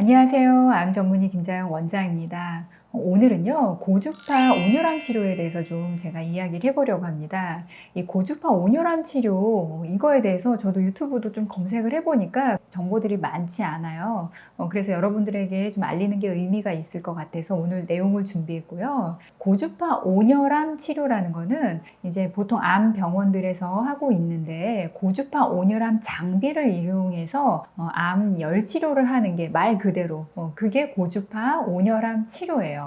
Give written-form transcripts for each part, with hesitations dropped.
안녕하세요. 암 전문의 김자영 원장입니다. 오늘은요, 고주파 온열암 치료에 대해서 좀 제가 이야기를 해보려고 합니다. 이 고주파 온열암 치료, 이거에 대해서 저도 유튜브도 좀 검색을 해보니까 정보들이 많지 않아요. 그래서 여러분들에게 좀 알리는 게 의미가 있을 것 같아서 오늘 내용을 준비했고요. 고주파 온열암 치료라는 거는 이제 보통 암 병원들에서 하고 있는데, 고주파 온열암 장비를 이용해서 암 열 치료를 하는 게 말 그대로 그게 고주파 온열암 치료예요.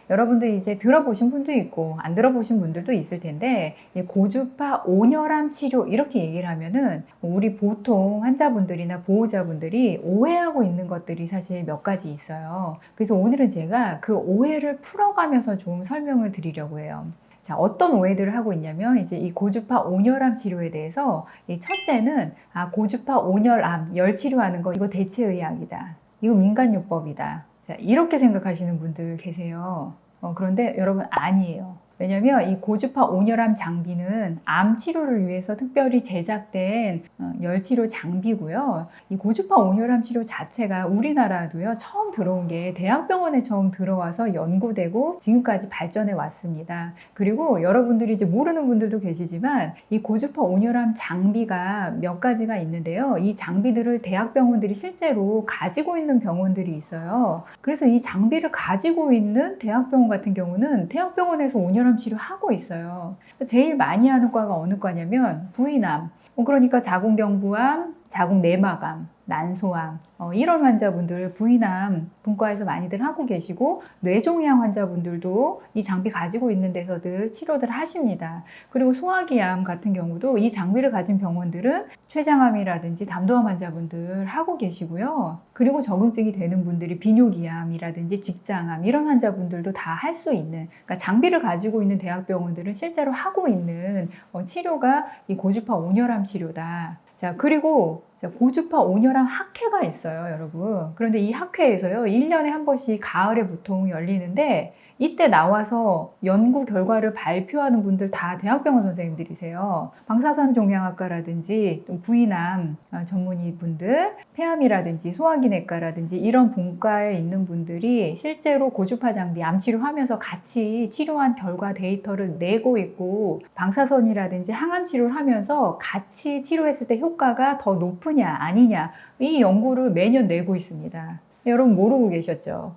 여러분들 이제 들어보신 분도 있고 안 들어보신 분들도 있을 텐데, 이 고주파 온열암 치료 이렇게 얘기를 하면은 우리 보통 환자분들이나 보호자분들이 오해하고 있는 것들이 사실 몇 가지 있어요. 그래서 오늘은 제가 그 오해를 풀어가면서 좀 설명을 드리려고 해요. 자, 어떤 오해들을 하고 있냐면, 이제 이 고주파 온열암 치료에 대해서 이 첫째는 고주파 온열암 열 치료하는 거 이거 대체의학이다, 이거 민간요법이다, 자, 이렇게 생각하시는 분들 계세요. 그런데 여러분, 아니에요. 왜냐면 이 고주파 온열암 장비는 암 치료를 위해서 특별히 제작된 열 치료 장비고요. 이 고주파 온열암 치료 자체가 우리나라도요, 처음 들어온 게 대학병원에 처음 들어와서 연구되고 지금까지 발전해 왔습니다. 그리고 여러분들이 이제 모르는 분들도 계시지만, 이 고주파 온열암 장비가 몇 가지가 있는데요. 이 장비들을 대학병원들이 실제로 가지고 있는 병원들이 있어요. 그래서 이 장비를 가지고 있는 대학병원 같은 경우는 대학병원에서 온열암 치료하고 있어요. 제일 많이 하는 과가 어느 과냐면 부인암, 그러니까 자궁경부암, 자궁내막암, 난소암, 이런 환자분들 부인암 분과에서 많이들 하고 계시고, 뇌종양 환자분들도 이 장비 가지고 있는 데서들 치료들 하십니다. 그리고 소화기암 같은 경우도 이 장비를 가진 병원들은 췌장암이라든지 담도암 환자분들 하고 계시고요. 그리고 적응증이 되는 분들이 비뇨기암이라든지 직장암 이런 환자분들도 다 할 수 있는, 그러니까 장비를 가지고 있는 대학병원들은 실제로 하고 있는 치료가 이 고주파 온열암 치료다. 자, 그리고 고주파 온열암 학회가 있어요, 여러분. 그런데 이 학회에서요, 1년에 한 번씩 가을에 보통 열리는데, 이때 나와서 연구 결과를 발표하는 분들 다 대학병원 선생님들이세요. 방사선 종양학과라든지 부인암 전문의 분들, 폐암이라든지 소화기내과라든지 이런 분과에 있는 분들이 실제로 고주파 장비 암 치료하면서 같이 치료한 결과 데이터를 내고 있고, 방사선이라든지 항암 치료를 하면서 같이 치료했을 때 효과가 더 높으냐 아니냐, 이 연구를 매년 내고 있습니다. 여러분 모르고 계셨죠?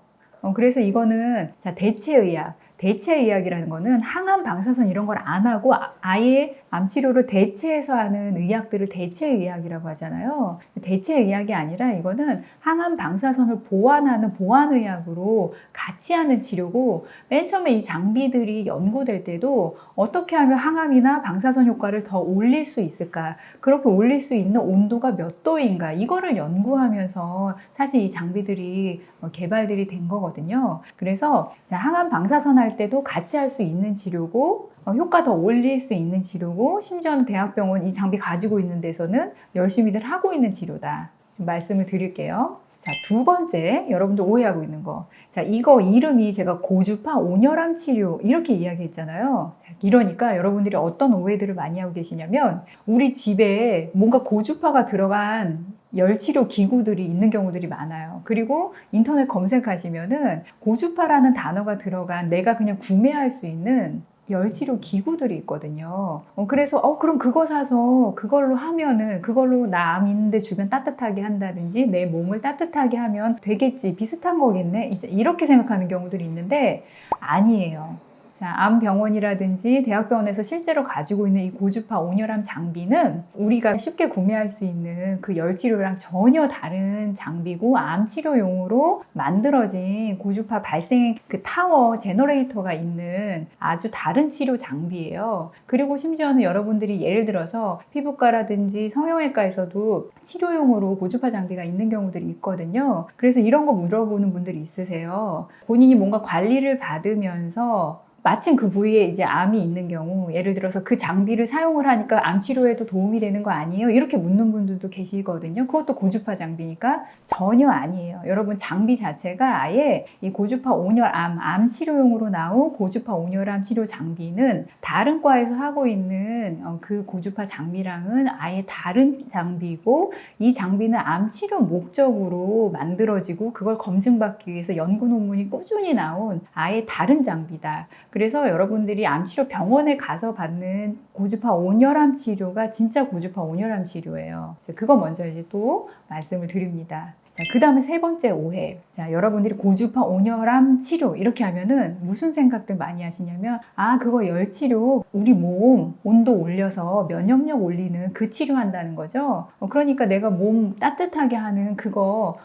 그래서 이거는 대체의학이라는 거는 항암, 방사선 이런 걸 안 하고 아예 암 치료를 대체해서 하는 의학들을 대체의학이라고 하잖아요. 대체의학이 아니라 이거는 항암, 방사선을 보완하는 보완의학으로 같이 하는 치료고, 맨 처음에 이 장비들이 연구될 때도 어떻게 하면 항암이나 방사선 효과를 더 올릴 수 있을까, 그렇게 올릴 수 있는 온도가 몇 도인가, 이거를 연구하면서 사실 이 장비들이 개발들이 된 거거든요. 그래서 항암, 방사선 할 때도 같이 할 수 있는 치료고, 효과 더 올릴 수 있는 치료고, 심지어는 대학병원 이 장비 가지고 있는 데서는 열심히들 하고 있는 치료다, 좀 말씀을 드릴게요. 자, 두 번째, 여러분들 오해하고 있는 거. 자, 이거 이름이 제가 고주파 온열암 치료 이렇게 이야기했잖아요. 자, 이러니까 여러분들이 어떤 오해들을 많이 하고 계시냐면, 우리 집에 뭔가 고주파가 들어간 열치료 기구들이 있는 경우들이 많아요. 그리고 인터넷 검색하시면은 고주파라는 단어가 들어간 내가 그냥 구매할 수 있는 열치료 기구들이 있거든요. 그래서 그럼 그거 사서 그걸로 하면은, 그걸로 나 암 있는데 주변 따뜻하게 한다든지 내 몸을 따뜻하게 하면 되겠지, 비슷한 거겠네, 이제 이렇게 생각하는 경우들이 있는데, 아니에요. 자, 암병원이라든지 대학병원에서 실제로 가지고 있는 이 고주파 온열암 장비는 우리가 쉽게 구매할 수 있는 그 열치료랑 전혀 다른 장비고, 암 치료용으로 만들어진 고주파 발생 그 타워 제너레이터가 있는 아주 다른 치료 장비예요. 그리고 심지어는 여러분들이 예를 들어서 피부과라든지 성형외과에서도 치료용으로 고주파 장비가 있는 경우들이 있거든요. 그래서 이런 거 물어보는 분들이 있으세요. 본인이 뭔가 관리를 받으면서 마침 그 부위에 이제 암이 있는 경우, 예를 들어서 그 장비를 사용을 하니까 암 치료에도 도움이 되는 거 아니에요? 이렇게 묻는 분들도 계시거든요. 그것도 고주파 장비니까 전혀 아니에요. 여러분, 장비 자체가 아예 이 고주파 온열암, 암 치료용으로 나온 고주파 온열암 치료 장비는 다른 과에서 하고 있는 그 고주파 장비랑은 아예 다른 장비고, 이 장비는 암 치료 목적으로 만들어지고 그걸 검증받기 위해서 연구 논문이 꾸준히 나온 아예 다른 장비다. 그래서 여러분들이 암치료 병원에 가서 받는 고주파 온열암 치료가 진짜 고주파 온열암 치료예요. 그거 먼저 이제 또 말씀을 드립니다. 자, 그 다음에 세 번째 오해. 자, 여러분들이 고주파 온열암 치료 이렇게 하면은 무슨 생각들 많이 하시냐면, 아, 그거 열 치료, 우리 몸 온도 올려서 면역력 올리는 그 치료한다는 거죠. 그러니까 내가 몸 따뜻하게 하는 그거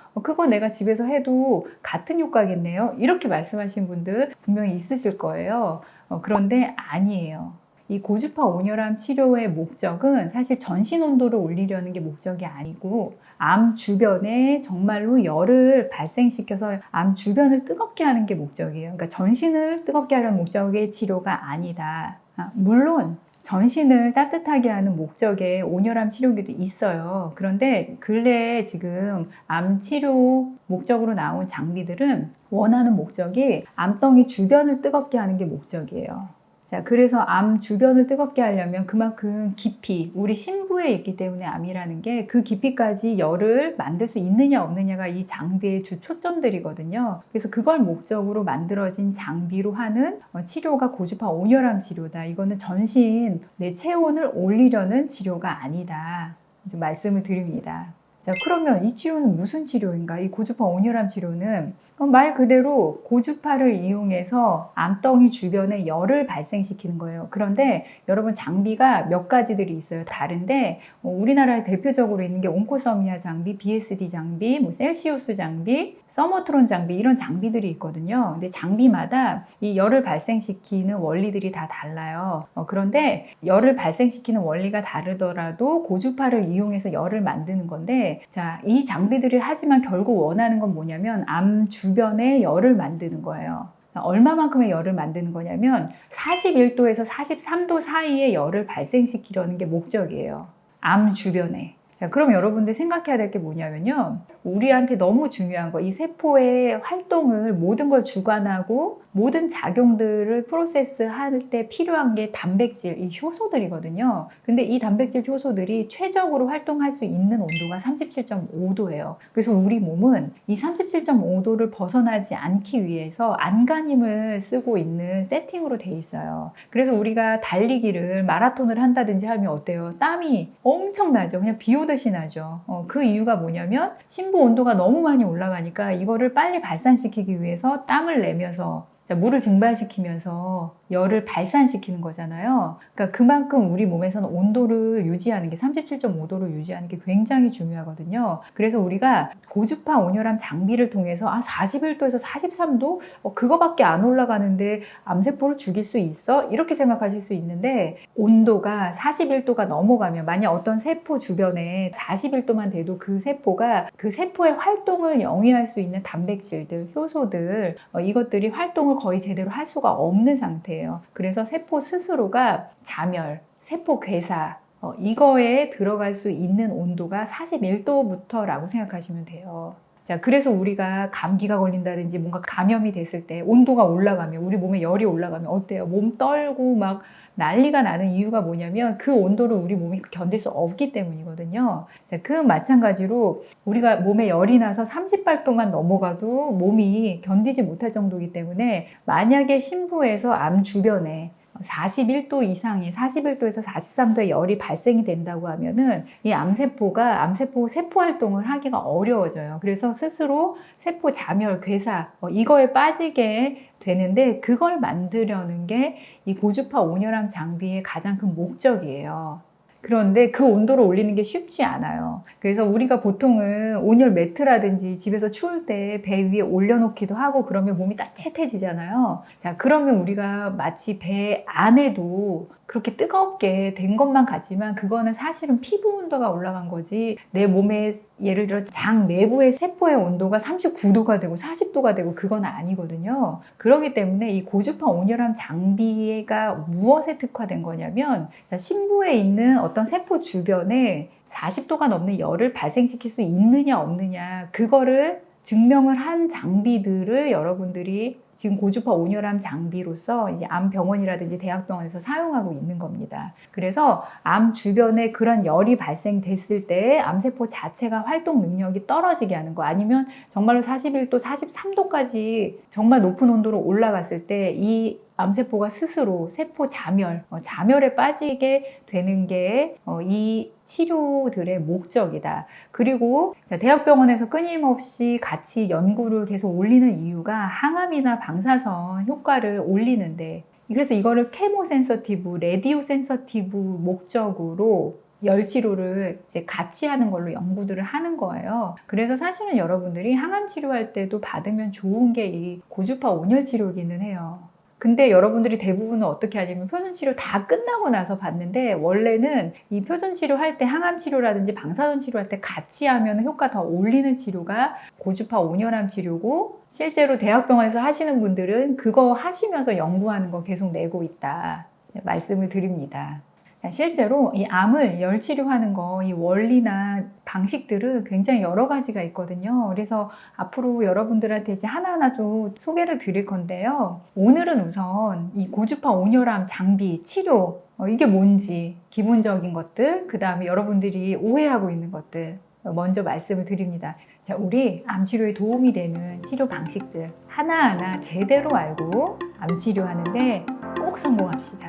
내가 집에서 해도 같은 효과겠네요. 이렇게 말씀하신 분들 분명히 있으실 거예요. 그런데 아니에요. 이 고주파 온열암 치료의 목적은 사실 전신 온도를 올리려는 게 목적이 아니고, 암 주변에 정말로 열을 발생시켜서 암 주변을 뜨겁게 하는 게 목적이에요. 그러니까 전신을 뜨겁게 하려는 목적의 치료가 아니다. 물론 전신을 따뜻하게 하는 목적의 온열암 치료기도 있어요. 그런데 근래에 지금 암 치료 목적으로 나온 장비들은 원하는 목적이 암덩이 주변을 뜨겁게 하는 게 목적이에요. 자, 그래서 암 주변을 뜨겁게 하려면 그만큼 깊이, 우리 심부에 있기 때문에 암이라는 게 그 깊이까지 열을 만들 수 있느냐 없느냐가 이 장비의 주 초점들이거든요. 그래서 그걸 목적으로 만들어진 장비로 하는 치료가 고주파 온열암 치료다. 이거는 전신 내 체온을 올리려는 치료가 아니다. 좀 말씀을 드립니다. 자, 그러면 이 치료는 무슨 치료인가? 이 고주파 온열암 치료는 말 그대로 고주파를 이용해서 암덩이 주변에 열을 발생시키는 거예요. 그런데 여러분, 장비가 몇 가지들이 있어요. 다른데 우리나라에 대표적으로 있는 게 온코서미아 장비, BSD 장비, 셀시우스 장비, 서머트론 장비, 이런 장비들이 있거든요. 근데 장비마다 이 열을 발생시키는 원리들이 다 달라요. 그런데 열을 발생시키는 원리가 다르더라도 고주파를 이용해서 열을 만드는 건데, 자, 이 장비들을 하지만 결국 원하는 건 뭐냐면 암 주변에 열을 만드는 거예요. 얼마만큼의 열을 만드는 거냐면 41도에서 43도 사이의 열을 발생시키려는 게 목적이에요. 암 주변에. 자, 그럼 여러분들 생각해야 될 게 뭐냐면요. 우리한테 너무 중요한 거, 이 세포의 활동을 모든 걸 주관하고 모든 작용들을 프로세스 할 때 필요한 게 단백질, 이 효소들이거든요. 근데 이 단백질 효소들이 최적으로 활동할 수 있는 온도가 37.5도예요. 그래서 우리 몸은 이 37.5도를 벗어나지 않기 위해서 안간힘을 쓰고 있는 세팅으로 돼 있어요. 그래서 우리가 달리기를 마라톤을 한다든지 하면 어때요? 땀이 엄청 나죠. 그냥 비 오듯이 나죠. 그 이유가 뭐냐면 심부 온도가 너무 많이 올라가니까 이거를 빨리 발산시키기 위해서 땀을 내면서, 자, 물을 증발시키면서 열을 발산시키는 거잖아요. 그러니까 그만큼 우리 몸에서는 온도를 유지하는 게, 37.5도를 유지하는 게 굉장히 중요하거든요. 그래서 우리가 고주파 온열암 장비를 통해서 41도에서 43도? 그거밖에 안 올라가는데 암세포를 죽일 수 있어? 이렇게 생각하실 수 있는데, 온도가 41도가 넘어가면, 만약 어떤 세포 주변에 41도만 돼도 그 세포가 그 세포의 활동을 영위할 수 있는 단백질들, 효소들, 이것들이 활동을 거의 제대로 할 수가 없는 상태예요. 그래서 세포 스스로가 자멸, 세포 괴사, 이거에 들어갈 수 있는 온도가 41도부터라고 생각하시면 돼요. 자, 그래서 우리가 감기가 걸린다든지 뭔가 감염이 됐을 때 온도가 올라가면, 우리 몸에 열이 올라가면 어때요? 몸 떨고 막 난리가 나는 이유가 뭐냐면 그 온도를 우리 몸이 견딜 수 없기 때문이거든요. 자, 그 마찬가지로 우리가 몸에 열이 나서 38도만 넘어가도 몸이 견디지 못할 정도이기 때문에, 만약에 심부에서 암 주변에 41도 이상의 41도에서 43도의 열이 발생이 된다고 하면은 이 암세포가 세포 활동을 하기가 어려워져요. 그래서 스스로 세포 자멸, 괴사, 이거에 빠지게 되는데, 그걸 만들려는 게 이 고주파 온열암 장비의 가장 큰 목적이에요. 그런데 그 온도를 올리는 게 쉽지 않아요. 그래서 우리가 보통은 온열 매트라든지 집에서 추울 때 배 위에 올려놓기도 하고 그러면 몸이 따뜻해지잖아요. 자, 그러면 우리가 마치 배 안에도 그렇게 뜨겁게 된 것만 같지만 그거는 사실은 피부 온도가 올라간 거지 내 몸에 예를 들어 장 내부의 세포의 온도가 39도가 되고 40도가 되고 그건 아니거든요. 그렇기 때문에 이 고주파 온열함 장비가 무엇에 특화된 거냐면 심부에 있는 어떤 세포 주변에 40도가 넘는 열을 발생시킬 수 있느냐 없느냐 그거를 증명을 한 장비들을 여러분들이 지금 고주파 온열함 장비로서 이제 암병원이라든지 대학병원에서 사용하고 있는 겁니다. 그래서 암 주변에 그런 열이 발생됐을 때 암세포 자체가 활동 능력이 떨어지게 하는 거 아니면 정말로 41도, 43도까지 정말 높은 온도로 올라갔을 때 이 암세포가 스스로 세포 자멸, 자멸에 빠지게 되는 게 이 치료들의 목적이다. 그리고 대학병원에서 끊임없이 같이 연구를 계속 올리는 이유가 항암이나 방사선 효과를 올리는데 그래서 이거를 케모 센서티브, 레디오 센서티브 목적으로 열 치료를 이제 같이 하는 걸로 연구들을 하는 거예요. 그래서 사실은 여러분들이 항암 치료할 때도 받으면 좋은 게 이 고주파 온열 치료기는 해요. 근데 여러분들이 대부분은 어떻게 하냐면 표준치료 다 끝나고 나서 받는데 원래는 이 표준치료 할 때 항암 치료라든지 방사선 치료할 때 같이 하면 효과 더 올리는 치료가 고주파 온열암 치료고 실제로 대학병원에서 하시는 분들은 그거 하시면서 연구하는 거 계속 내고 있다 말씀을 드립니다. 실제로 이 암을 열 치료하는 거, 이 원리나 방식들은 굉장히 여러 가지가 있거든요. 그래서 앞으로 여러분들한테 이제 하나하나 좀 소개를 드릴 건데요. 오늘은 우선 이 고주파 온열암 장비 치료, 이게 뭔지 기본적인 것들, 그 다음에 여러분들이 오해하고 있는 것들 먼저 말씀을 드립니다. 자, 우리 암 치료에 도움이 되는 치료 방식들 하나하나 제대로 알고 암 치료하는데 꼭 성공합시다.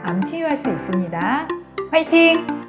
암 치유할 수 있습니다. 화이팅!